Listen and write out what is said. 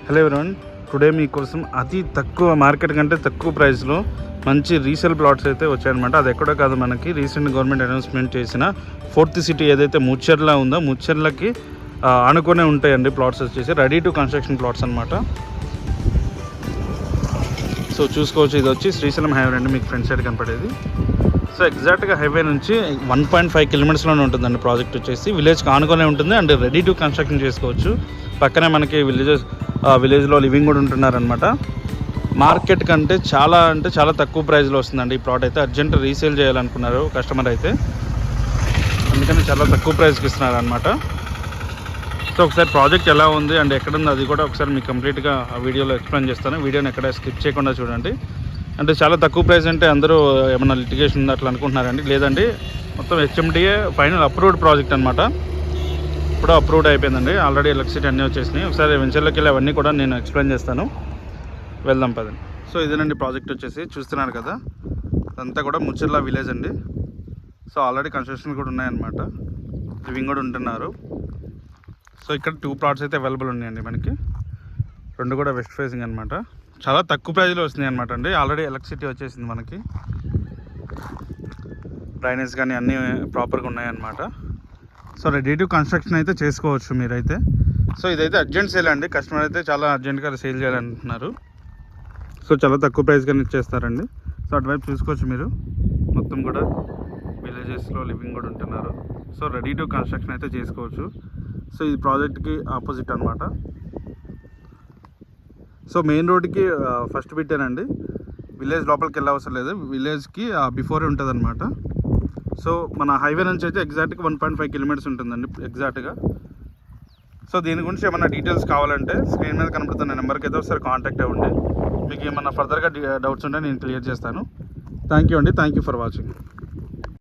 Hello everyone, today మీకోసం అతి తక్కువ మార్కెట్ కంటే తక్కువ ప్రైస్లో మంచి రీసేల్ ప్లాట్స్ అయితే వచ్చాయన్నమాట. అది ఎక్కడో కాదు, మనకి రీసెంట్ గవర్నమెంట్ అనౌన్స్మెంట్ చేసిన 4th సిటీ ఏదైతే ముచ్చర్ల ఉందో ముచ్చర్లకి ఆనుకునే ఉంటాయండి ప్లాట్స్ వచ్చేసి. రెడీ టు కన్స్ట్రక్షన్ ప్లాట్స్ అనమాట. సో చూసుకోవచ్చు, ఇది వచ్చి శ్రీశైలం హైవే అండి, మీకు ఫ్రంట్ సైడ్ కనపడేది. సో ఎగ్జాక్ట్గా హైవే నుంచి 1.5 కిలోమీటర్స్లోనే ఉంటుందండి ప్రాజెక్ట్ వచ్చేసి. విలేజ్కి ఆనుకునే ఉంటుంది అండ్ రెడీ టు కన్స్ట్రక్షన్ చేసుకోవచ్చు. పక్కనే మనకి విలేజ్లో లివింగ్ కూడా ఉంటున్నారనమాట. మార్కెట్ కంటే చాలా తక్కువ ప్రైస్లో వస్తుందండి ఈ ప్లాట్ అయితే. అర్జెంట్ రీసేల్ చేయాలనుకున్నారు కస్టమర్ అయితే, అందుకని చాలా తక్కువ ప్రైస్కి ఇస్తున్నారు అనమాట. సో ఒకసారి ప్రాజెక్ట్ ఎలా ఉంది అండ్ ఎక్కడుంది అది కూడా ఒకసారి మీకు కంప్లీట్గా ఆ వీడియోలో ఎక్స్ప్లెయిన్ చేస్తాను. వీడియోని ఎక్కడ స్కిప్ చేయకుండా చూడండి. అంటే చాలా తక్కువ ప్రైస్ అంటే అందరూ ఏమన్నా లిటిగేషన్ ఉంది అట్లా అనుకుంటున్నారండి. లేదండి, మొత్తం హెచ్ఎండిఏ ఫైనల్ అప్రూవ్డ్ ప్రాజెక్ట్ అనమాట. ఇప్పుడు అప్రూవ్డ్ అయిపోయిందండి, ఆల్రెడీ ఎలక్ట్రిసిటీ అన్నీ వచ్చేసినాయి. ఒకసారి వెంచర్లోకి వెళ్ళి అవన్నీ కూడా నేను ఎక్స్ప్లెయిన్ చేస్తాను. వెళ్దాం పదండి. సో ఇదేనండి ప్రాజెక్ట్ వచ్చేసి, చూస్తున్నారు కదా, అదంతా కూడా ముచ్చర్ల విలేజ్ అండి. సో ఆల్రెడీ కన్స్ట్రక్షన్ కూడా ఉన్నాయన్నమాట, లివింగ్ కూడా ఉంటున్నారు. సో ఇక్కడ 2 ప్లాట్స్ అయితే అవైలబుల్ ఉన్నాయండి మనకి, 2 కూడా వెస్ట్ ఫేసింగ్ అనమాట. చాలా తక్కువ ప్రైజ్లో వస్తున్నాయి అనమాట అండి. ఆల్రెడీ ఎలక్ట్రిసిటీ వచ్చేసింది మనకి, డ్రైనేజ్ కానీ అన్నీ ప్రాపర్గా ఉన్నాయన్నమాట. సో రెడీ టు కన్స్ట్రక్షన్ అయితే చేసుకోవచ్చు మీరైతే. సో ఇదైతే అర్జెంట్ సేల్ అండి, కస్టమర్ అయితే చాలా అర్జెంట్గా సేల్ చేయాలంటున్నారు. సో చాలా తక్కువ ప్రైస్ కానీ ఇచ్చేస్తారండి. సో అటువైపు చూసుకోవచ్చు మీరు, మొత్తం కూడా విలేజెస్లో లివింగ్ కూడా ఉంటున్నారు. సో రెడీ టు కన్స్ట్రక్షన్ అయితే చేసుకోవచ్చు. సో ఇది ప్రాజెక్ట్కి ఆపోజిట్ అనమాట. సో మెయిన్ రోడ్కి ఫస్ట్ బిట్టేనండి, విలేజ్ లోపలికి వెళ్ళవసరం లేదు, విలేజ్కి బిఫోరే ఉంటుంది అనమాట. సో మన హైవే నుంచి అయితే ఎగ్జాక్ట్గా 1.5 కిలోమీటర్స్ ఉంటుందండి ఎగ్జాక్ట్గా. సో దీని గురించి ఏమైనా డీటెయిల్స్ కావాలంటే స్క్రీన్ మీద కనబడుతున్న నెంబర్కి అయితే ఒకసారి కాంటాక్ట్ అవ్వండి. మీకు ఏమైనా ఫర్దర్గా డౌట్స్ ఉంటే నేను క్లియర్ చేస్తాను. థ్యాంక్ యూ అండి, థ్యాంక్ యూ ఫర్ వాచింగ్.